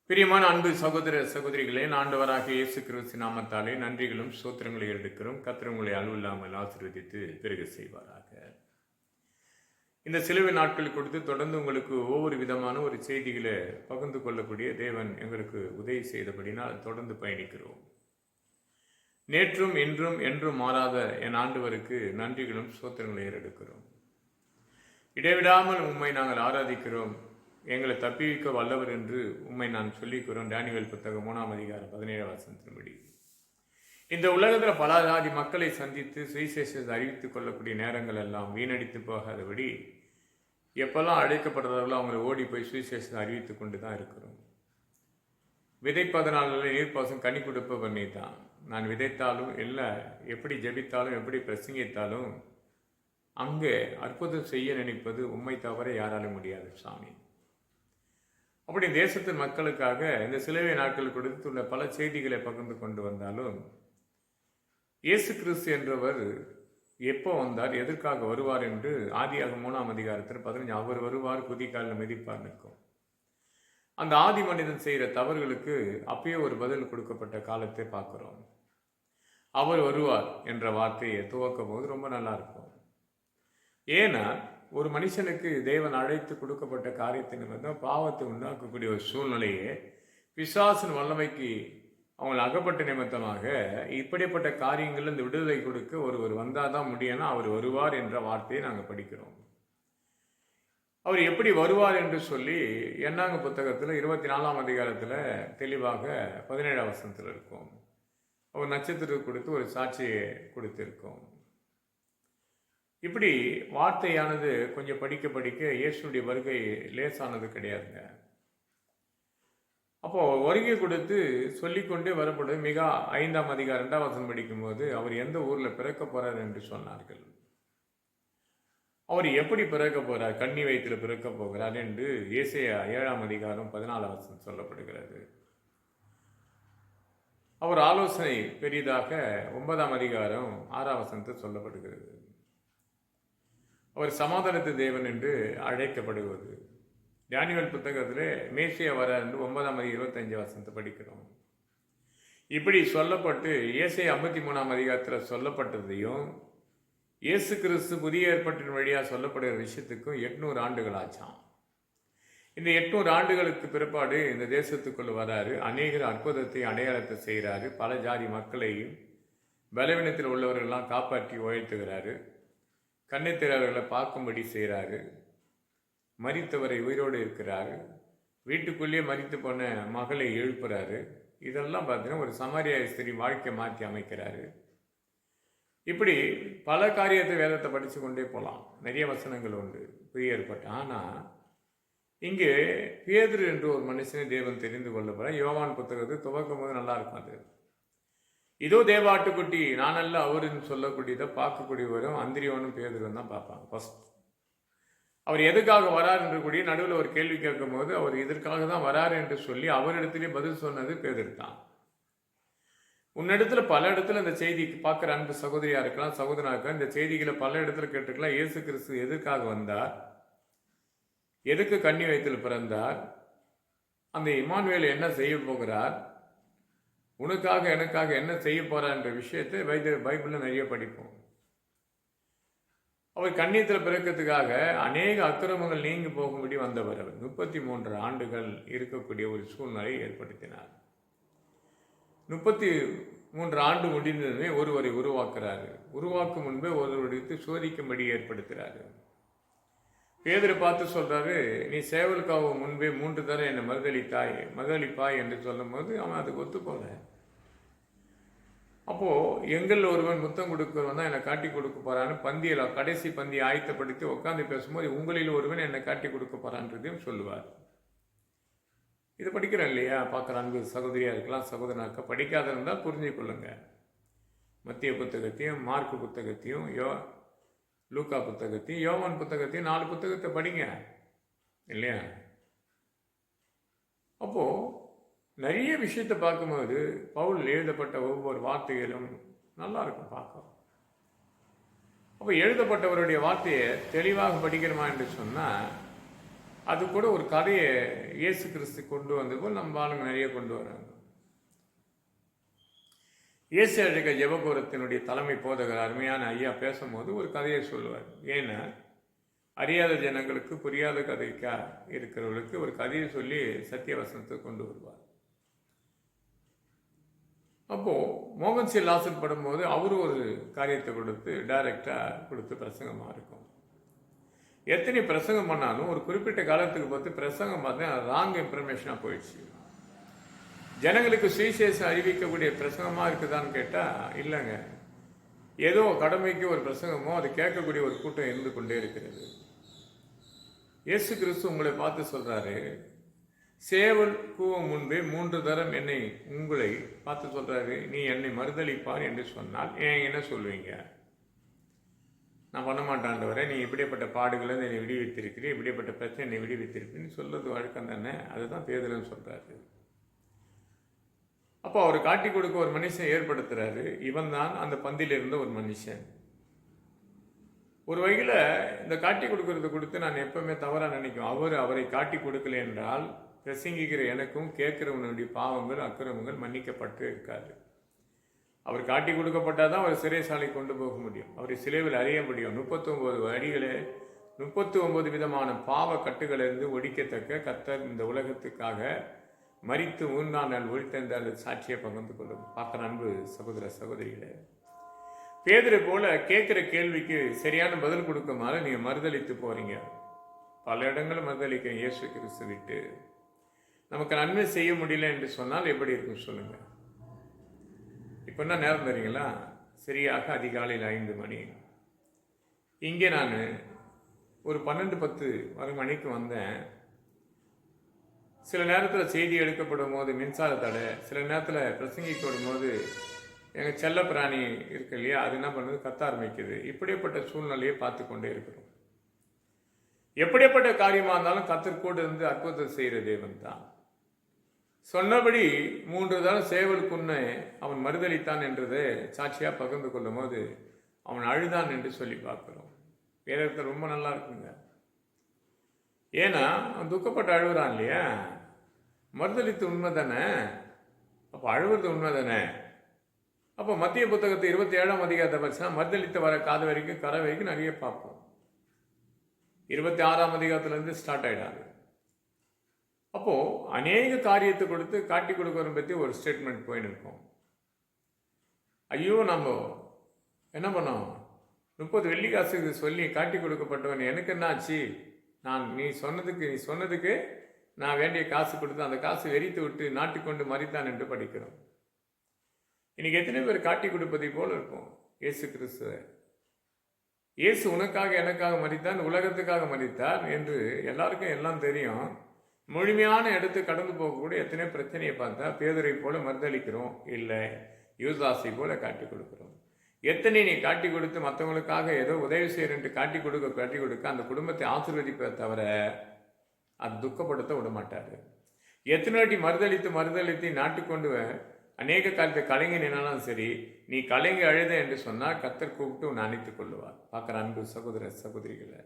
பிரியமான அன்பு சகோதர சகோதரிகளே, ஆண்டவராகிய இயேசு கிறிஸ்து நாமத்தாலே நன்றிகளும் ஸ்தோத்திரங்களை எடுக்கிறோம். கர்த்தர் உங்களை அளவில்லாமல் ஆசீர்வதித்து பெருக செய்வாராக. இந்த சிலுவை நாட்கள் கொடுத்து தொடர்ந்து உங்களுக்கு ஒவ்வொரு விதமான ஒரு செய்திகளை பகிர்ந்து கொள்ளக்கூடிய தேவன் எங்களுக்கு உதவி செய்தபடினால் தொடர்ந்து பயணிக்கிறோம். நேற்றும் இன்றும் என்றும் மாறாத என் ஆண்டவருக்கு நன்றிகளும் ஸ்தோத்திரங்களை எடுக்கிறோம். இடைவிடாமல் உம்மை நாங்கள் ஆராதிக்கிறோம். எங்களை தப்பிவிக்க வல்லவர் என்று உண்மை நான் சொல்லிக்கிறோம். டேனியல் புத்தகம் 3 அதிகாரம் 17 வசனத்தின்படி இந்த உலகத்தில் பல ஜாதி மக்களை சந்தித்து சுவிசேஷத்தை அறிவித்துக் கொள்ளக்கூடிய நேரங்கள் எல்லாம் வீணடித்து போகாதபடி எப்பெல்லாம் அழைக்கப்படுறவர்களோ அவங்களை ஓடி போய் சுவிசேஷத்தை அறிவித்துக் கொண்டு தான் இருக்கிறோம். விதைப்பதனால நீர்ப்பாசம் கனி கொடுப்பவர் நீ தான். நான் விதைத்தாலும் இல்லை, எப்படி ஜெபித்தாலும் எப்படி பிரசங்கித்தாலும் அங்கே அற்புதம் செய்ய நினைப்பது உண்மை தவிர யாராலும் முடியாது சாமி. அப்படி தேசத்தின் மக்களுக்காக இந்த சிலுவை நாட்கள் கொடுத்துள்ள பல செய்திகளை பகிர்ந்து கொண்டு வந்தாலும் இயேசு கிறிஸ்து என்றவர் எப்போ வந்தார், எதற்காக வருவார் என்று ஆதியாகமம் 3 அதிகாரத்தில் 15 அவர் வருவார், குதிகாலில் மிதிப்பார் நிற்கும். அந்த ஆதி மனிதன் செய்கிற தவறுகளுக்கு அப்பயே ஒரு பதில் கொடுக்கப்பட்ட காலத்தை பார்க்குறோம். அவர் வருவார் என்ற வார்த்தையை துவக்கும் போது ரொம்ப நல்லா இருக்கும். ஏன்னா ஒரு மனுஷனுக்கு தேவன் அழைத்து கொடுக்கப்பட்ட காரியத்தை நிமித்தம் பாவத்தை உண்டாக்கக்கூடிய ஒரு சூழ்நிலையே பிசாசின் வல்லமைக்கு அவங்களை அகப்பட்ட நிமித்தமாக இப்படிப்பட்ட காரியங்கள் இந்த விடுதலை கொடுக்க ஒருவர் வந்தால் தான் முடியும்னா அவர் வருவார் என்ற வார்த்தையை நாங்கள் படிக்கிறோம். அவர் எப்படி வருவார் என்று சொல்லி எண்ணாங்க புத்தகத்தில் 24 அதிகாரத்தில் தெளிவாக 17 வசனத்தில் இருக்கும். அவர் நட்சத்திரத்தை கொடுத்து ஒரு சாட்சியை கொடுத்திருக்கோம். இப்படி வார்த்தையானது கொஞ்சம் படிக்க படிக்க இயேசுடைய வருகை லேசானது கிடையாதுங்க. அப்போ வருகை கொடுத்து சொல்லிக்கொண்டே வரப்படுது. மிக 5 அதிகாரம் 2 வசனம் படிக்கும்போது அவர் எந்த ஊரில் பிறக்க போறார் என்று சொன்னார்கள். அவர் எப்படி பிறக்க போறார், கன்னி வயிற்றில் பிறக்க போகிறார் என்று ஏசாயா 7 அதிகாரம் 14 வசனம் சொல்லப்படுகிறது. அவர் ஆலோசனை பெரிதாக 9 அதிகாரம் 6 வசனத்தில் சொல்லப்படுகிறது. அவர் சமாதானத்து தேவன் என்று அழைக்கப்படுவது. டேனியல் புத்தகத்தில் மேசியா வர என்று 9 25 வசனத்தை படிக்கிறோம். இப்படி சொல்லப்பட்டு ஏசாயா 53 அதிகாரத்தில் சொல்லப்பட்டதையும் இயேசு கிறிஸ்து புதிய ஏற்பாட்டின் வழியாக சொல்லப்படுகிற விஷயத்துக்கும் 800 ஆண்டுகள் ஆச்சாம். இந்த 800 ஆண்டுகளுக்கு பிற்பாடு இந்த தேசத்துக்குள்ள வராரு. அநேகர் அற்புதத்தை அடையாளத்தை செய்கிறாரு. பல ஜாதி மக்களையும் பலவீனத்தில் உள்ளவர்களெல்லாம் காப்பாற்றி உயர்த்துகிறாரு. கண்ணைத்திறவர்களை பார்க்கும்படி செய்கிறாரு. மரித்தவரை உயிரோடு இருக்கிறாரு. வீட்டுக்குள்ளேயே மரித்து போன மகளை எழுப்புறாரு. இதெல்லாம் பார்த்தீங்கன்னா ஒரு சமாரியா ஸ்திரீ வாழ்க்கை மாற்றி அமைக்கிறாரு. இப்படி பல காரியத்தை வேதத்தை படித்து கொண்டே போகலாம். நிறைய வசனங்கள் உண்டு புதிய ஏற்பட்ட. ஆனால் இங்கே பேதுரு என்று ஒரு மனுஷனை தேவன் தெரிந்து கொள்ளப்படுற யோவான் புத்தகத்தை துவக்கும் போது நல்லா இருக்கும். அது இதோ தேவாட்டுக்குட்டி நான் அல்ல அவருன்னு சொல்லக்கூடியதை பார்க்கக்கூடியவரும் அந்திரியவனும் பேதுருவன் தான் பார்ப்பாங்க. ஃபர்ஸ்ட் அவர் எதுக்காக வரார் என்று கூடிய நடுவில் ஒரு கேள்வி கேட்கும் போது அவர் இதற்காக தான் வராரு என்று சொல்லி அவரிடத்திலே பதில் சொன்னது பேதுரு தான். உன்னிடத்துல பல இடத்துல இந்த செய்தி பார்க்குற அன்பு சகோதரியா இருக்கலாம், சகோதரனா இருக்கலாம், இந்த செய்திகளை பல இடத்துல கேட்டுக்கலாம். இயேசு கிறிஸ்து எதுக்காக வந்தார், எதுக்கு கன்னி வயிற்றில் பிறந்தார், அந்த இம்மானுவேல் என்ன செய்ய போகிறார், உனக்காக எனக்காக என்ன செய்ய போறார் என்ற விஷயத்தை பைபிளில் நிறைய படிப்போம். அவர் கண்ணியத்தில் பிறக்கிறதுக்காக அநேக அக்கிரமங்கள் நீங்கி போகும்படி வந்தவர். அவர் 33 ஆண்டுகள் இருக்கக்கூடிய ஒரு சூழ்நிலையை ஏற்படுத்தினார். 33 ஆண்டு முடிந்ததுமே ஒருவரை உருவாக்குறாரு. உருவாக்கும் முன்பே ஒருவருக்கு சோதிக்கும்படி ஏற்படுத்துறாரு. பேதுரு பார்த்து சொல்றாரு, நீ சேவலுக்காக முன்பே 3 தடவை என்னை மறுதளிப்பாய் என்று சொல்லும் போது அவன் அதுக்கு ஒத்து போல. அப்போ எங்கள் ஒருவன் முத்தம் கொடுக்கிறவன் தான் என்னை காட்டி கொடுக்க போறான்னு பந்தியில் கடைசி பந்தியை ஆயத்தப்படுத்தி உட்காந்து பேசும்போது உங்களில் ஒருவன் என்னை காட்டி கொடுக்க போறான்றதையும் சொல்லுவார். இது படிக்கிறோம் இல்லையா? பார்க்குற அன்பு சகோதரியா இருக்கலாம், சகோதரனாக்க படிக்காத இருந்தால் புரிஞ்சு கொள்ளுங்க. மத்திய புத்தகத்தையும் மார்க்கு புத்தகத்தையும் லூக்கா புத்தகத்தையும் யோவான் புத்தகத்தையும் 4 புத்தகத்தை படிங்க இல்லையா? அப்போ நிறைய விஷயத்தை பார்க்கும்போது பவுல் எழுதப்பட்ட ஒவ்வொரு வார்த்தைகளும் நல்லா இருக்கும் பார்க்க. அப்போ எழுதப்பட்டவருடைய வார்த்தையை தெளிவாக படிக்கிறோமா என்று சொன்னால் அது கூட ஒரு கதையை இயேசு கிறிஸ்து கொண்டு வந்தது போல் நம்ம ஆளுங்க நிறைய கொண்டு வராங்க. இயேசு அழைக்க ஜெபகோரத்தினுடைய தலைமை போதகர் அருமையான ஐயா பேசும்போது ஒரு கதையை சொல்லுவார். ஏன்னா அறியாத ஜனங்களுக்கு புரியாத கதைக்கா இருக்கிறவர்களுக்கு ஒரு கதையை சொல்லி சத்தியவசனத்தை கொண்டு வருவார். அப்போ மோகன் சி லாசர் படும்போது அவரு ஒரு காரியத்தை கொடுத்து டைரக்டா கொடுத்து பிரசங்கமா இருக்கும். எத்தனை பிரசங்கம் பண்ணாலும் ஒரு குறிப்பிட்ட காலத்துக்கு பார்த்து பிரசங்கம் பார்த்தா ராங் இன்ஃபர்மேஷனா போயிடுச்சு. ஜனங்களுக்கு சுவிசேஷம் அறிவிக்கக்கூடிய பிரசங்கமா இருக்குதான்னு கேட்டா இல்லைங்க. ஏதோ கடமைக்கு ஒரு பிரசங்கமோ அதை கேட்கக்கூடிய ஒரு கூட்டம் இருந்து கொண்டே இருக்கிறது. இயேசு கிறிஸ்து உங்களை பார்த்து சொல்றாரு, சேவல் கூவும் முன்பே 3 தரம் என்னை உங்களை பார்த்து சொல்றாரு, நீ என்னை மறுதளிப்பார் என்று சொன்னால் என்ன சொல்வீங்க? நான் பண்ண மாட்டாண்டவரை, நீ இப்படிப்பட்ட பாடுகளை என்னை விடுவித்திருக்கிறேன், இப்படிப்பட்ட பிரச்சனை என்னை விடுவித்திருக்கிறேன்னு சொல்றது வழக்கம் தானே. அதுதான் பேதுருன்னு சொல்றாரு. அப்போ அவர் காட்டி கொடுக்க ஒரு மனுஷன் ஏற்படுத்துறாரு. இவன் தான் அந்த பந்தியில் இருந்த ஒரு மனுஷன். ஒரு வகையில் இந்த காட்டி கொடுக்கறத கொடுத்து நான் எப்பவுமே தவறாக நினைக்கும். அவரை காட்டி கொடுக்கல என்றால் பிரசங்கிக்கிற எனக்கும் கேட்கிறவனுடைய பாவங்கள் அக்கிரமங்கள் மன்னிக்கப்பட்டு இருக்காது. அவர் காட்டி கொடுக்கப்பட்டால் தான் அவர் சிறைசாலை கொண்டு போக முடியும். அவரை சிலைவில் அறிய முடியும். 39 அடிகளே 39 விதமான பாவ கட்டுகளிலிருந்து ஒடிக்கத்தக்க கர்த்தர் இந்த உலகத்துக்காக மரித்து 3ஆம் நாள் ஒழித்தென்றால் சாட்சியை பகிர்ந்து கொள்ளும். பார்க்குற அன்பு சகோதர சகோதரிகளே, பேதுரு போல கேட்குற கேள்விக்கு சரியான பதில் கொடுக்குமாறு நீங்கள் மறுதளித்து போறீங்க. பல இடங்களும் மறுதளிக்க இயேசு கிறிஸ்து விட்டு நமக்கு நன்மை செய்ய முடியல என்று சொன்னால் எப்படி இருக்கும் சொல்லுங்க. இப்போ என்ன நேரம் தெரியுங்களா? சரியாக அதிகாலையில் 5 மணி. இங்கே நான் ஒரு 12:10 வரை மணிக்கு வந்தேன். சில நேரத்தில் செய்தி எடுக்கப்படும் போது மின்சார தடை, சில நேரத்தில் பிரசங்கிக்கப்படும் போது எங்கள் செல்ல பிராணி இருக்கு இல்லையா, அது என்ன பண்ணுறது, கத்த ஆரம்பிக்குது. இப்படிப்பட்ட சூழ்நிலையை பார்த்து கொண்டே இருக்கிறோம். எப்படிப்பட்ட காரியமாக இருந்தாலும் கர்த்தர் கூட இருந்து அற்புதத்தை செய்கிற தேவன் தான். சொன்னபடி 3 தரம் சேவலுக்குன்னே அவன் மறுதளித்தான் என்றதை சாட்சியாக பகிர்ந்து கொள்ளும் போது அவன் அழுதான் என்று சொல்லி பார்க்கிறோம். வேதத்தில் ரொம்ப நல்லா இருக்குங்க. ஏன்னா அவன் துக்கப்பட்டு அழுகுறான் இல்லையா, மறுதளித்து உண்மை தானே, அப்போ அழுவது உண்மை தானே. அப்போ மத்திய புத்தகத்தை 27ஆம் அதிகாரத்தை படிச்சா மறுதளித்த வர காது வரைக்கும் கரை வரைக்கும் நிறைய பார்ப்போம். 26ஆம் அதிகாரத்துலேருந்து ஸ்டார்ட் ஆகிடாது. அப்போது அநேக காரியத்தை கொடுத்து காட்டி கொடுக்கறத பற்றி ஒரு ஸ்டேட்மெண்ட் போயின்னு இருக்கோம். ஐயோ நம்ம என்ன பண்ணோம், 30 வெள்ளிக்காசுக்கு சொல்லி காட்டி கொடுக்கப்பட்டவன் எனக்கு என்ன ஆச்சு, நீ சொன்னதுக்கு நான் வேண்டிய காசு கொடுத்து அந்த காசு வெறித்து விட்டு நாட்டுக்கொண்டு மறித்தான் என்று படிக்கிறோம். இன்னைக்கு எத்தனை பேர் காட்டி கொடுப்பதை போல இருக்கும். இயேசு கிறிஸ்துவ, இயேசு உனக்காக எனக்காக மறித்தான், உலகத்துக்காக மறித்தார் என்று எல்லாருக்கும் எல்லாம் தெரியும். முழுமையான இடத்து கடந்து போகக்கூடிய எத்தனை பிரச்சனையை பார்த்தா பேதுரை போல மறுதளிக்கிறோம், இல்லை யூதாசை போல காட்டி கொடுக்கிறோம். எத்தனை நீ காட்டி கொடுத்து மற்றவங்களுக்காக ஏதோ உதவி செய்யறேன்ட்டு காட்டி கொடுக்க அந்த குடும்பத்தை ஆசீர்வதிப்பதை தவிர அது துக்கப்படுத்த விட மாட்டாரு. எத்தனை வாட்டி மறுதளித்து நாட்டுக்கொண்டு அநேக காலத்தை கலைஞ நின்னாலும் சரி, நீ கலைஞ அழுத என்று சொன்னால் கர்த்தர் கூப்பிட்டு உன்னை அணைத்துக் கொள்ளுவார். பார்க்குற அன்பு சகோதர சகோதரிகளை,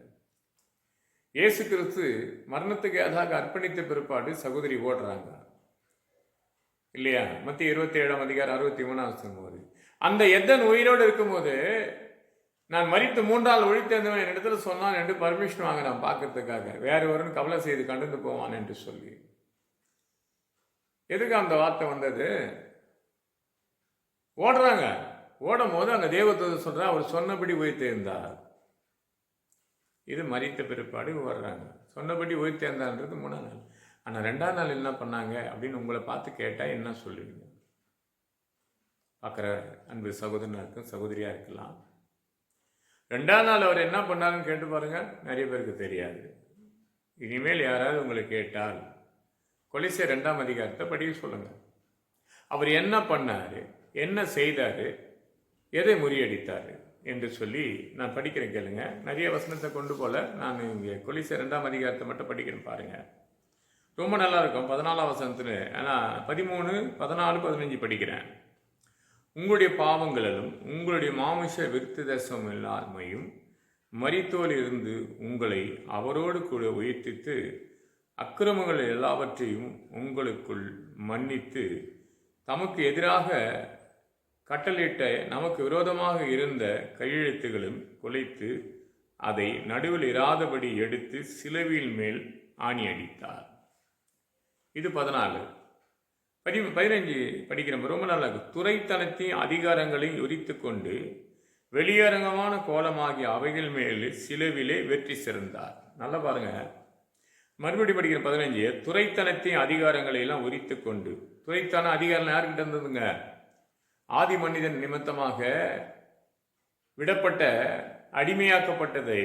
இயேசு கிறிஸ்து மரணத்துக்கு ஏதாக அர்ப்பணித்த பிற்பாடு சகோதரி ஓடுறாங்க இல்லையா? மத்திய 27ஆம் அதிகாரம் 63 போது அந்த எத்தன் உயிரோடு இருக்கும்போது நான் மரித்து 3 நாள் ஒழித்தேன் என்னிடத்துல சொன்னான் என்று பர்மிஷன் வாங்கினான் பார்க்கறதுக்காக. வேற ஒருவன் கவலை செய்து கண்டு போவான் என்று சொல்லி. எதுக்கு அந்த வார்த்தை வந்தது? ஓடுறாங்க. ஓடும் போது அங்கே தேவதூதன் சொல்ற அவர் சொன்னபடி உயிர்த்தெழுந்தார். இது மரித்த பிற்பாடு ஓடுறாங்க. சொன்னபடி உயிர்த்தெழுந்தான்றது 3ஆம் நாள். ஆனால் 2ஆம் நாள் என்ன பண்ணாங்க அப்படின்னு உங்களை பார்த்து கேட்டால் என்ன சொல்லுவீங்க? பார்க்குற அன்பு சகோதரனாக இருக்கும், சகோதரியாக இருக்கலாம். 2ஆம் நாள் அவர் என்ன பண்ணாருன்னு கேட்டு பாருங்க. நிறைய பேருக்கு தெரியாது. இனிமேல் யாராவது உங்களை கேட்டால் கொலோசியர் 2ஆம் அதிகாரத்தை படிக்க சொல்லுங்க. அவர் என்ன பண்ணாரு, என்ன செய்தாரு, எதை முறியடித்தாரு என்று சொல்லி நான் படிக்கிறேன் கேளுங்க. நிறைய வசனத்தை கொண்டு போல நான் இங்கே கொலோசியர் 2ஆம் அதிகாரத்தை மட்டும் படிக்கிறேன் பாருங்க. ரொம்ப நல்லா இருக்கும். 14ஆம் வசனத்துல, ஆனால் 13, 14, 15 படிக்கிறேன். உங்களுடைய பாவங்களிலும் உங்களுடைய மாமிச விருத்ததசம் இல்லாமையும் மரித்தோர் இருந்து உங்களை அவரோடு கூட உயிர்த்தித்து அக்கிரமங்கள் எல்லாவற்றையும் உங்களுக்குள் மன்னித்து தமக்கு எதிராக கட்டளையிட்ட நமக்கு விரோதமாக இருந்த கையெழுத்துகளும் குலைத்து அதை நடுவில் இராதபடி எடுத்து சிலுவையின் மேல் ஆணி அடித்தார். இது 14. 15 படிக்கிற ரொம்ப நல்லா இருக்கு. துரைத்தனத்தின் அதிகாரங்களையும் உரித்து கொண்டு வெளியரங்கமான கோலமாகிய அவைகள் மேல் சிலுவிலே வெற்றி சிறந்தார். நல்லா பாருங்க, மறுபடி படிக்கிற 15. துரைத்தனத்தின் அதிகாரங்களை எல்லாம் உரித்து கொண்டு, துரைத்தன அதிகாரம் யாருக்கிட்ட இருந்ததுங்க? ஆதி மனிதன் நிமித்தமாக விடப்பட்ட அடிமையாக்கப்பட்டதை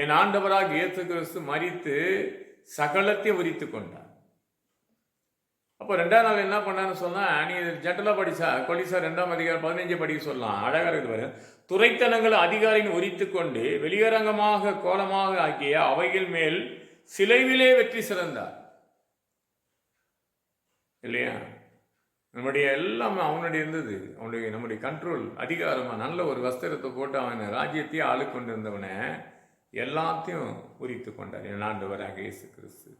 என் ஆண்டவராக இயேசு கிறிஸ்து மரித்து சகலத்தை உரித்து கொண்டார். அப்போ 2ஆம் நாள் என்ன பண்ணான்னு சொன்னா, நீ ஜென்ரலா படிச்சா கொலிசா 2ஆம் அதிகாரம் 15 படிக்க சொல்லலாம். அழகா இருக்குது. துரைத்தனங்கள் அதிகாரியின் உரித்து கொண்டு வெளியரங்கமாக கோலமாக ஆக்கிய அவைகள் மேல் சிலுவையிலே வெற்றி சிறந்தார். இல்லையா? நம்முடைய எல்லாம் அவனுடைய இருந்தது. நம்முடைய கண்ட்ரோல் அதிகாரமா நல்ல ஒரு வஸ்திரத்தை போட்டு அவனை ராஜ்யத்தையே ஆளு கொண்டிருந்தவனை எல்லாத்தையும் உரித்து கொண்டார் என் ஆண்டவராக இயேசு கிறிஸ்து.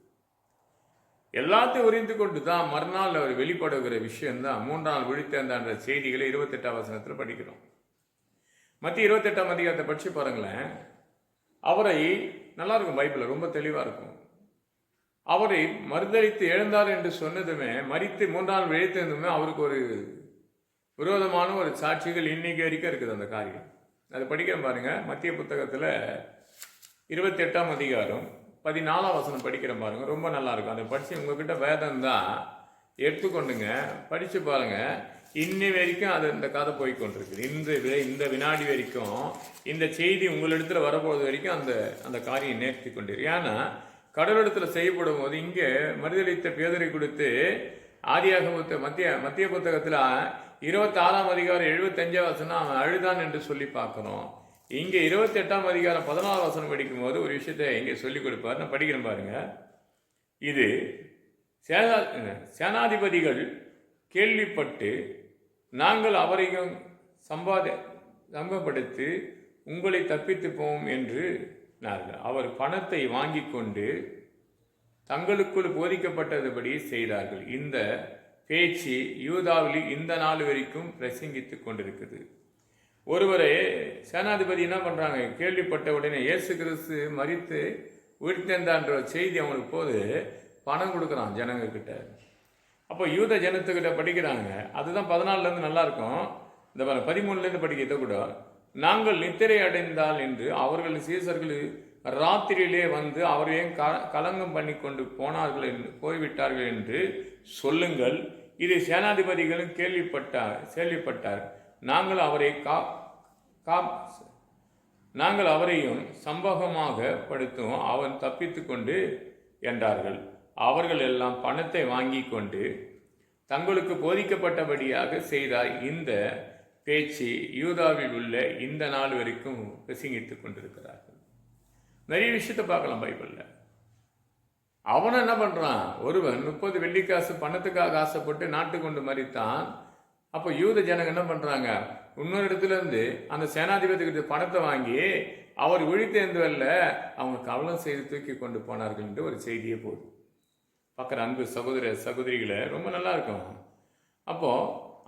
எல்லாத்தையும் உரிந்து கொண்டு தான் மறுநாள் அவர் வெளிப்படுகிற விஷயம்தான் 3 நாள் விழித்தேர்ந்த செய்திகளை 28ஆம் வசனத்தில் படிக்கிறோம். மத்திய 28ஆம் அதிகாரத்தை படிச்சு பாருங்களேன். அவரை நல்லா இருக்கும், பைபிள் ரொம்ப தெளிவா இருக்கும். அவரை மறுதலித்து எழுந்தார் என்று சொன்னதுமே, மரித்து 3 நாள் விழித்ததுமே அவருக்கு ஒரு விரோதமான ஒரு சாட்சிகள் இன்னைக்கு வரைக்கும் இருக்குது அந்த காரியம். அதை படிக்கிறேன் பாருங்க. மத்திய புத்தகத்தில் 28ஆம் அதிகாரம் 14ஆம் வசனம் படிக்கிறேன் பாருங்க. ரொம்ப நல்லா இருக்கும். அதை படிச்சு உங்ககிட்ட வேதம் தான் எடுத்துக்கொண்டுங்க படிச்சு பாருங்க. இன்னி வரைக்கும் அது இந்த கதை போய்கொண்டிருக்கு. இந்த வினாடி வரைக்கும் இந்த செய்தி உங்களிடத்துல வரப்போது வரைக்கும் அந்த காரியம் நேர்த்தி கொண்டிருக்கு. ஏன்னா கடலிடத்தில் செய்யப்படும் போது இங்கே மறுதளித்த பேதரை கொடுத்து ஆதியாகமத்தை மத்திய புத்தகத்தில் 26ஆம் அதிகாரம் 75ஆம் வசனம் அவன் அழுதான் என்று சொல்லி பார்க்கணும். இங்கே 28ஆம் அதிகாரம் 14ஆம் வசனம் படிக்கும் போது ஒரு விஷயத்தை இங்கே சொல்லிக் கொடுப்பார். நான் படிக்கிறேன் பாருங்க. இது சேனாதிபதிகள் கேள்விப்பட்டு நாங்கள் அவரையும் சம்பப்படுத்தி உங்களை தப்பித்து போவோம் என்று அவர் பணத்தை வாங்கி கொண்டு தங்களுக்குள் போதிக்கப்பட்டதுபடி செய்தார்கள். இந்த பேச்சு யூதாவில் இந்த நாள் வரைக்கும் பிரசங்கித்துக் கொண்டிருக்குது. ஒருவரை சேனாதிபதி என்ன பண்றாங்க, கேள்விப்பட்ட உடனே இயேசு கிறிஸ்து மரித்து உயிர்த்தெழுந்தான்ற செய்தி அவங்களுக்கு போது பணம் கொடுக்குறான் ஜனங்க கிட்ட. அப்போ யூத ஜனத்துக்கிட்ட படிக்கிறாங்க. அதுதான் 14 நல்லா இருக்கும். இந்த 13 படிக்கிறத கூட, நாங்கள் நித்திரை அடைந்தால் என்று அவர்கள் சீசர்கள் ராத்திரியிலே வந்து அவரையும் கலங்கம் பண்ணி கொண்டு போய்விட்டார்கள் என்று சொல்லுங்கள். இது சேனாதிபதிகளும் கேள்விப்பட்டார். நாங்கள் அவரையும் சம்பவமாக படுத்தும் அவன் தப்பித்து கொண்டு என்றார்கள். அவர்கள் எல்லாம் பணத்தை வாங்கி கொண்டு தங்களுக்கு போதிக்கப்பட்டபடியாக செய்தார். இந்த பேச்சு யூதாவில் உள்ள இந்த நாள் வரைக்கும் பிரசங்கித்துக் கொண்டிருக்கிறார்கள். நிறைய விஷயத்தை பார்க்கலாம் பைபிள்ல. அவனை என்ன பண்றான், ஒருவன் 30 வெள்ளிக்காசு பணத்துக்காக ஆசைப்பட்டு நாட்டு கொண்டு மறித்தான். அப்போ யூத ஜனங்க என்ன பண்றாங்க, இன்னொரு இடத்துல இருந்து அந்த சேனாதிபதிகிட்ட பணத்தை வாங்கி அவர் விழித்தேர்ந்தவல்ல அவங்க கவலம் செய்து தூக்கி கொண்டு போனார்கள் என்று ஒரு செய்தியே போகுது. பார்க்குற அன்பு சகோதரிகளை ரொம்ப நல்லா இருக்கும். அப்போ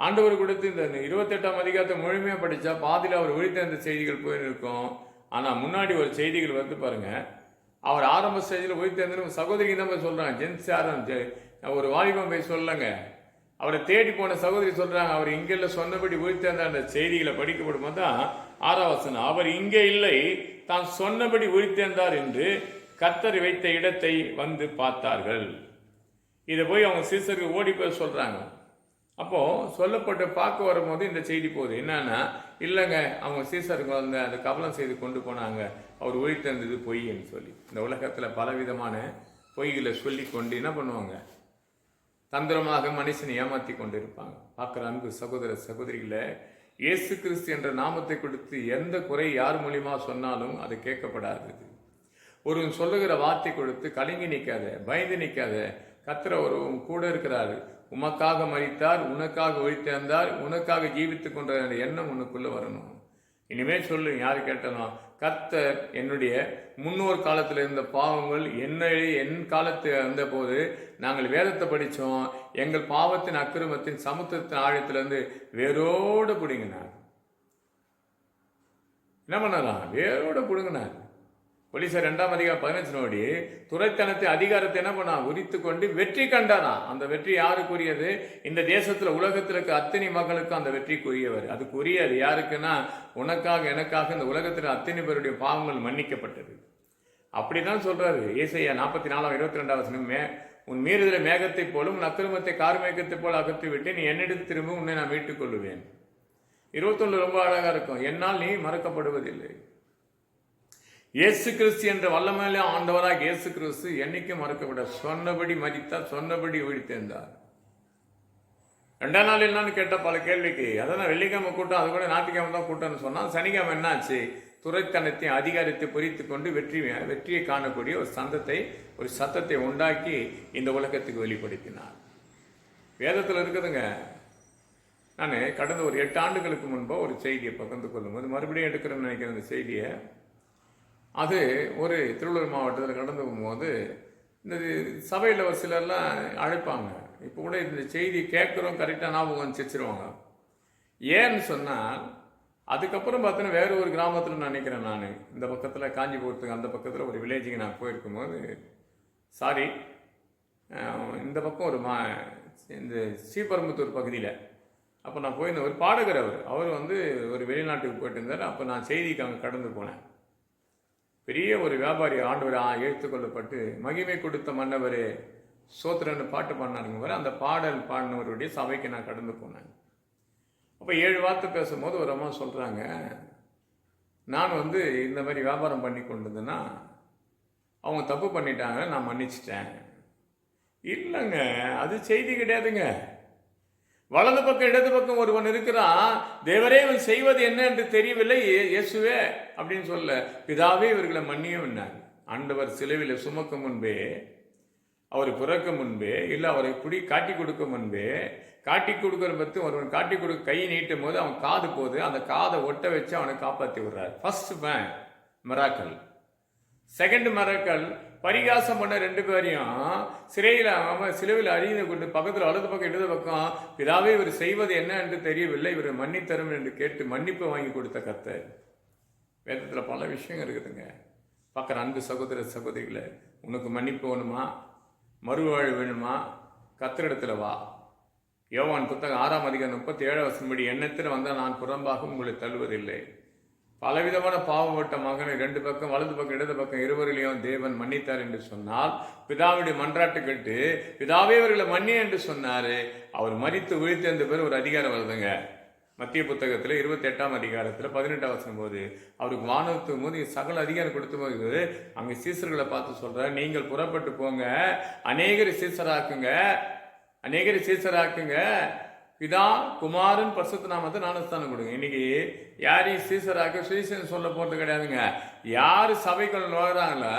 ஆண்டவர் கொடுத்து இந்த 28ஆம் அதிகாரத்தை முழுமையாக படித்தா பாதியில் அவர் விழித்தேர்ந்த செய்திகள் போயிருக்கும். ஆனால் முன்னாடி ஒரு செய்திகள் வந்து பாருங்க, அவர் ஆரம்ப ஸ்டேஜில் விழித்தேர்ந்து சகோதரிக்கு தான் போய் சொல்கிறாங்க. ஜென்ஸ் ஒரு வாலிபம் போய் சொல்லுங்க, அவரை தேடி போன சகோதரி சொல்றாங்க, அவர் இங்கே இல்லை சொன்னபடி விழித்தேர்ந்த அந்த செய்திகளை படிக்கப்படும் போது தான் 6ஆம் வசனம், அவர் இங்கே இல்லை தான் சொன்னபடி விழித்தேர்ந்தார் என்று கர்த்தர் வைத்த இடத்தை வந்து பார்த்தார்கள். இதை போய் அவங்க சீசருக்கு ஓடி போய் சொல்றாங்க. அப்போ சொல்லப்பட்டு பார்க்க வரும்போது இந்த செய்தி போகுது. என்னன்னா, இல்லைங்க அவங்க சீசருக்கு வந்து அந்த கபலம் செய்து கொண்டு போனாங்க, அவர் உயிர்த்தெழுந்தது பொய்ன்னு சொல்லி. இந்த உலகத்துல பலவிதமான பொய்களை சொல்லி கொண்டு என்ன பண்ணுவாங்க, தந்திரமாக மனுஷனை ஏமாற்றி கொண்டு இருப்பாங்க. பார்க்குற அன்பு சகோதரிகளை, இயேசு கிறிஸ்து என்ற நாமத்தை கொடுத்து எந்த குறை யார் மூலியமா சொன்னாலும் அது கேட்கப்படாது. ஒருவன் சொல்லுகிற வார்த்தை கொடுத்து கலங்கி நிற்காத, பயந்து நிற்காத. கர்த்தர் ஒரு கூட இருக்கிறாரு. உமக்காக மரித்தார், உனக்காக உயிர்த்தெழுந்தார், உனக்காக ஜீவித்துக் கொண்ட எண்ணம் உனக்குள்ள வரணும். இனிமேல் சொல்லு, யாரு கேட்டாலும் கர்த்தர் என்னுடைய முன்னோர் காலத்தில் இருந்த பாவங்கள் என் காலத்து இருந்த போது நாங்கள் வேதத்தை படித்தோம், எங்கள் பாவத்தின் அக்கிரமத்தின் சமுத்திரத்தின் ஆழத்திலிருந்து வேரோடு பிடுங்கினார். என்ன பண்ணலாம்? வேரோடு பிடுங்கினார். போலீசார் 2ஆம் அதிகாரம் 15 துரைத்தனத்தை அதிகாரத்தை என்ன பண்ணா? உரித்து கொண்டு வெற்றி கண்டாராம். அந்த வெற்றி யாருக்குரியது? இந்த தேசத்துல உலகத்தில் இருக்க அத்தனை மக்களுக்கும் அந்த வெற்றிக்குரியவர். அதுக்குரியது யாருக்குன்னா, உனக்காக எனக்காக இந்த உலகத்தில் அத்தனை பேருடைய பாவங்கள் மன்னிக்கப்பட்டது. அப்படிதான் சொல்றாரு ஏசாயா 44:22 உன் மீறுதலை மேகத்தை போலும் உன் அக்கிரமத்தை கார்மேகத்தை போல அகற்றி விட்டு நீ என்னிடத்து திரும்ப உன்னை நான் மீட்டுக் கொள்ளுவேன். 21 ரொம்ப அழகா இருக்கும். என்னால் நீ மறக்கப்படுவதில்லை. இயேசு கிறிஸ்து என்ற வல்லமையிலே ஆண்டவராக இயேசு கிறிஸ்து என்னைக்கும் மறக்கப்பட சொன்னபடி மரித்தார், சொன்னபடி உயிர்த்தெழுந்தார். 2ஆம் நாள் என்னன்னு கேட்ட பல கேள்விக்கு அதான் வெள்ளிக்கிழமை கூட்டம், அது கூட ஞாயிற்றுக்கிழமை தான் கூட்டம்னு சொன்னா, சனிக்கிழமை என்னாச்சு? துரைத்தனத்தையும் அதிகாரத்தை பொறித்து கொண்டு வெற்றியை காணக்கூடிய ஒரு சத்தத்தை உண்டாக்கி இந்த உலகத்துக்கு வெளிப்படுத்தினார். வேதத்தில் இருக்குதுங்க. நான் கடந்த ஒரு 8 ஆண்டுகளுக்கு முன்பு ஒரு செய்தியை பகிர்ந்து கொள்ளும்போது மறுபடியும் எடுக்கிறேன்னு நினைக்கிறேன். அந்த செய்தியை அது ஒரு திருவள்ளூர் மாவட்டத்தில் கடந்து போகும்போது இந்த சபையில் ஒரு சிலர்லாம் அழைப்பாங்க. இப்போ கூட இந்த செய்தி கேட்குறோம், கரெக்டாக ஞாபகம் வச்சுருவாங்க. ஏன்னு சொன்னால் அதுக்கப்புறம் பார்த்தோன்னா வேறு ஒரு கிராமத்தில் நினைக்கிறேன். நான் இந்த பக்கத்தில் காஞ்சிபுரத்துக்கு அந்த பக்கத்தில் ஒரு வில்லேஜுக்கு நான் போயிருக்கும்போது, இந்த பக்கம் இந்த ஸ்ரீபெரும்புத்தூர் பகுதியில் அப்போ நான் போயிருந்த ஒரு பாடகர், அவர் வந்து ஒரு வெளிநாட்டுக்கு போயிட்டு இருந்தார். அப்போ நான் செய்திக்கு அங்கே கடந்து போனேன். பெரிய ஒரு வியாபாரி ஆண்டவர் எடுத்துக்கொள்ளப்பட்டு மகிமை கொடுத்த மன்னவரே சோத்திரன்னு பாட்டு பாடினாருங்க. அந்த பாடல் பாடினவருடைய சபைக்கு நான் கடந்து போனேன். அப்போ 7 வார்த்தை பேசும்போது ஒரு அம்மா சொல்கிறாங்க, நான் வந்து இந்த மாதிரி வியாபாரம் பண்ணி கொண்டதுன்னா அவங்க தப்பு பண்ணிட்டாங்க, நான் மன்னிச்சிட்டேன். இல்லைங்க, அது செய்தி கிடையாதுங்க. வலது பக்கம் இடது பக்கம் ஒருவன் இருக்கிறான், தேவரே இவன் செய்வது என்ன என்று தெரியவில்லை இயேசுவே அப்படின்னு சொல்ல, பிதாவே இவர்களை மன்னியும் என்னார். ஆண்டவர் சிலுவையில் சுமக்க முன்பே, அவர் பிறக்க முன்பே, இல்லை அவரை காட்டி கொடுக்க முன்பே, காட்டி கொடுக்குற பற்றி ஒருவன் காட்டி கொடுக்க கை நீட்டும் போது அவன் காது போது அந்த காதை ஒட்ட வச்சு அவனை காப்பாற்றி விடுறார். First miracle. செகண்ட் மிராக்கல், பரிகாசம் பண்ண 2 பேரையும் சிலுவையில் அழிந்து கொண்டு பக்கத்தில் வலது பக்கம் இடது பக்கம், பிதாவே இவர் செய்வது என்ன என்று தெரியவில்லை, இவர் மன்னித்தரும் என்று கேட்டு மன்னிப்பு வாங்கி கொடுத்த கர்த்தர். வேதத்தில் பல விஷயங்கள் இருக்குதுங்க. பார்க்குற அன்பு சகோதர சகோதரிகளை, உனக்கு மன்னிப்பு வேணுமா, மறுவாழ்வு வேணுமா, கர்த்தரிடத்தில் வா. யோவான் புத்தகம் 6ஆம் அதிகாரம் 37 எண்ணத்தில் வந்தால் நான் புறம்பாக உங்களை தள்ளுவதில்லை. பலவிதமான பாவப்பட்ட மகனை 2 பக்கம் வலது பக்கம் இடது பக்கம் இருவரிலையும் தேவன் மன்னித்தார் என்று சொன்னால், பிதாவுடைய மன்றாட்டு கேட்டு பிதாவே அவர்களை மன்னி என்று சொன்னாரு. அவர் மரித்து உயிர்த்தெழுந்த பேர் ஒரு அதிகாரம் வருதுங்க. மத்திய புத்தகத்தில் 28ஆம் அதிகாரத்தில் 18ஆம் வசனம் போது அவருக்கு வானத்தும் போது சகல அதிகாரம் கொடுத்த போது அங்கே சீசர்களை பார்த்து சொல்ற, நீங்கள் புறப்பட்டு போங்க, அநேகரை சீசராக்குங்க, பிதா குமாரன் பரிசுத்த நாமத்தை ஞானஸ்தானம் கொடுங்க. இன்னைக்கு யாரையும் சீசராக்க சுவிசேஷம் சொல்ல போறது கிடையாதுங்க. யார் சபைகள் நுழைறாங்களோ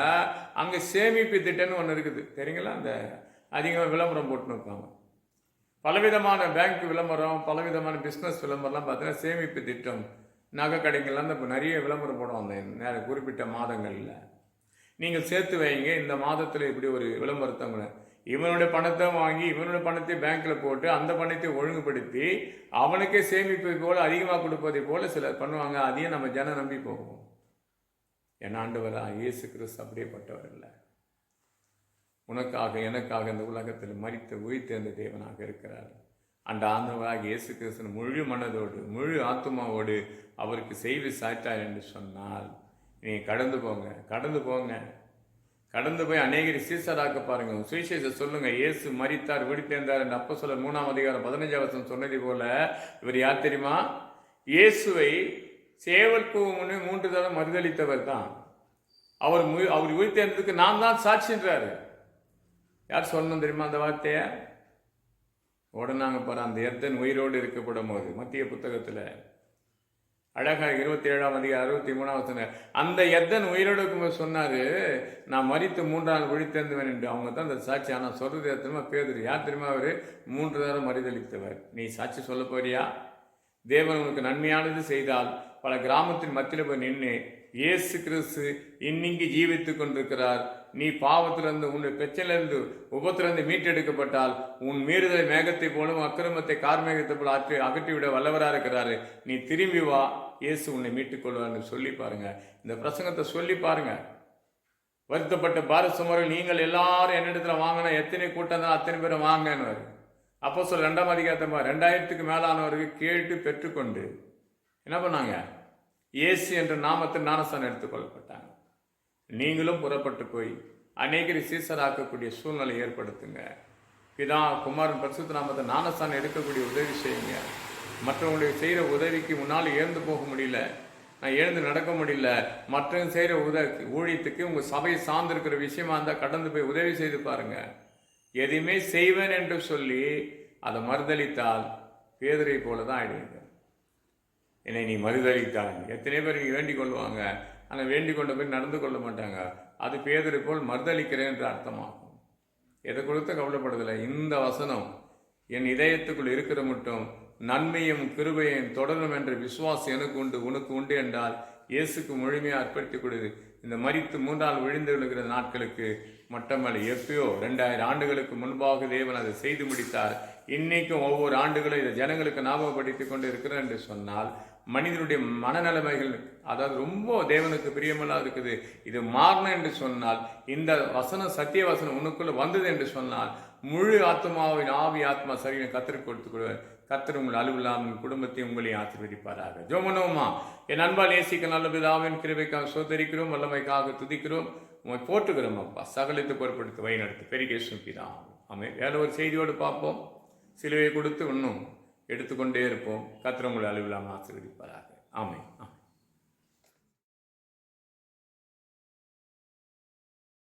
அங்கே சேமிப்பு திட்டம்னு ஒன்று இருக்குது தெரியுங்களா? அந்த அதிகமாக விளம்பரம் போட்டுன்னு இருப்பாங்க. பலவிதமான பேங்க் விளம்பரம், பலவிதமான பிஸ்னஸ் விளம்பரம்லாம் பார்த்தீங்கன்னா சேமிப்பு திட்டம், நகை கடைகள்லாம் இப்போ நிறைய விளம்பரம் போடுவாங்க. குறிப்பிட்ட மாதங்களில் நீங்கள் சேர்த்து வைங்க, இந்த மாதத்தில் இப்படி ஒரு விளம்பரத்தை இவனுடைய பணத்தை வாங்கி இவனுடைய பணத்தை பேங்க்கில் போட்டு அந்த பணத்தை ஒழுங்குபடுத்தி அவனுக்கே சேமிப்பை போல அதிகமாக கொடுப்பதை போல சிலர் பண்ணுவாங்க. அதையும் நம்ம ஜனம் நம்பி போவோம். என் ஆண்டவரா இயேசு கிறிஸ்து அப்படியேப்பட்டவர் இல்லை. உனக்காக எனக்காக இந்த உலகத்தில் மரித்து உயிர்த்தெழுந்த தேவனாக இருக்கிறார். அந்த ஆண்டவராக இயேசு கிறிஸ்து முழு மனதோடு முழு ஆத்மாவோடு அவருக்கு செய்து சாய்த்தார் என்று சொன்னால் நீங்கள் கடந்து போய் அநேகரை சீசராக்க பாருங்க. சுவிசேஷம் சொல்லுங்க, இயேசு மரித்தார் விடுத்தேர்ந்தார் என்று அப்போஸ்தலர் 3ஆம் அதிகாரம் 15ஆம் வசனம் சொன்னது போல, இவர் யார் தெரியுமா? இயேசுவை சேவல் கூவும் முன்னே 3 தடவை மறுதளித்தவர் தான். அவர் உயிர்த்தெழுந்ததுக்கு நான் தான் சாட்சின்றாரு. யார் சொல்லணும் தெரியுமா அந்த வார்த்தைய? உடனாங்க பாரு, அந்த எர்தன் உயிரோடு இருக்கப்படும் போது மத்திய புத்தகத்தில் அழகாக 27ஆம் அதிகாரம் 63ஆம் வசனம், அந்த எர்தன் உயிரோடு சொன்னாரு, நான் மரித்து 3 நாள் விழித்தெழுந்துவேன் என்று. அவங்க தான் அந்த சாட்சி. ஆனால் சொல்றது தெரியுமா? பேதுரு. யார் தெரியுமா? அவர் 3 தடவை மறுதளித்தவர். நீ சாட்சி சொல்ல போறியா? தேவன் உனக்கு நன்மையானது செய்தால் பல கிராமத்தின் மத்தியில் போய் நின்று இயேசு கிறிஸ்து இன்னைக்கு ஜீவித்துக் கொண்டிருக்கிறார். நீ பாவத்திலிருந்து, உன்னுடைய பிரச்சனையிலிருந்து, உபத்திலிருந்து மீட்டெடுக்கப்பட்டால் உன் மீறுதலை மேகத்தை போலும் அக்கிரமத்தை கார்மேகத்தை போல அகற்றிவிட வல்லவராக இருக்கிறாரு. நீ திரும்பி வா, இயேசு உன்னை மீட்டுக் கொள்வார்னு சொல்லி பாருங்க. இந்த பிரசங்கத்தை சொல்லி பாருங்க. வருத்தப்பட்ட பாரசுமர்கள் நீங்கள் எல்லாரும் என்னிடத்துல வாங்கினா எத்தனை கூட்டம் தான் அத்தனை பேரும் வாங்கன்னு. அப்போ சொல்ல 2ஆம் அதிகாரமா 2000க்கு மேலானவர்கள் கேட்டு பெற்றுக்கொண்டு என்ன பண்ணாங்க? இயேசு என்ற நாமத்தில் ஞானஸ்தானம் எடுத்துக்கொள்ளப்பட்டாங்க. நீங்களும் புறப்பட்டு போய் அநேகரை சீசராக்கக்கூடிய சூழ்நிலை ஏற்படுத்துங்க. பிதா குமாரன் பரிசுத்த நாமத்தை ஞானஸ்தானம் எடுக்கக்கூடிய உதவி செய்யுங்க. மற்றவங்களுக்கு செய்கிற உதவிக்கு முன்னால் எழுந்து போக முடியல, நான் எழுந்து நடக்க முடியல, மற்றவங்க செய்கிற ஊழியத்துக்கு உங்கள் சபையை சார்ந்திருக்கிற விஷயமா இருந்தால் கடந்து போய் உதவி செய்து பாருங்க. எதையுமே செய்வேன் என்று சொல்லி அதை மறுதளித்தால் பேதுரை போல தான் ஆயிடுவீங்க. என்னை நீ மறுதளித்தால் எத்தனை பேர் நீ வேண்டிக் கொள்வாங்க, ஆனால் வேண்டிக் கொண்ட பேர் நடந்து கொள்ள மாட்டாங்க. அது பேதுரை போல் மறுதளிக்கிறேன் என்று அர்த்தமாகும். எதை கொடுத்து கவலைப்படுதில்லை. இந்த வசனம் என் இதயத்துக்குள் இருக்கிற மட்டும் நன்மையும் கிருபையும் தொடரும் என்ற விசுவாசம் எனக்கு உண்டு, உனக்கு உண்டு என்றால் இயேசுக்கு முழுமையாக அர்ப்பணித்துக் கொடுது. இந்த மரித்து 3 விழுந்து விழுகிற நாட்களுக்கு மட்டமல்ல, எப்பயோ 2000 ஆண்டுகளுக்கு முன்பாக தேவன் அதை செய்து முடித்தார். இன்னைக்கும் ஒவ்வொரு ஆண்டுகளும் இதை ஜனங்களுக்கு ஞாபகப்படுத்திக் கொண்டு இருக்கிறேன் என்று சொன்னால் மனிதனுடைய மனநிலைமைகள், அதாவது ரொம்ப தேவனுக்கு பிரியமெல்லாம் இருக்குது. இது மாறணும் என்று சொன்னால், இந்த வசனம் சத்திய வசனம் உனக்குள்ள வந்தது என்று சொன்னால் முழு ஆத்மாவின் ஆவி ஆத்மா சரீரம் கத்தருக்கு கொடுத்துக் கொள்வார். கத்தர் உங்கள் அலுவலாமல் குடும்பத்தையும் உங்களையும் ஆசீர்வதிப்பாராக. ஜோமனோமா என் அன்பால் நேசிக்க நல்ல பிதாவின் கிருபைக்காக சோதரிக்கிறோம், வல்லமைக்காக துதிக்கிறோம், உண்மை போற்றுகிறோம் அப்பா. சகலத்தை பொறுப்படுத்தி வழிநடத்து பெருகேசும் பிதா. ஆமென். வேற ஒரு செய்தியோடு பார்ப்போம். சிலுவையை கொடுத்து இன்னும் எடுத்துக்கொண்டே இருப்போம். கத்தர் உங்களை அலுவலாமல் ஆசீர்வதிப்பாராக. ஆமென்.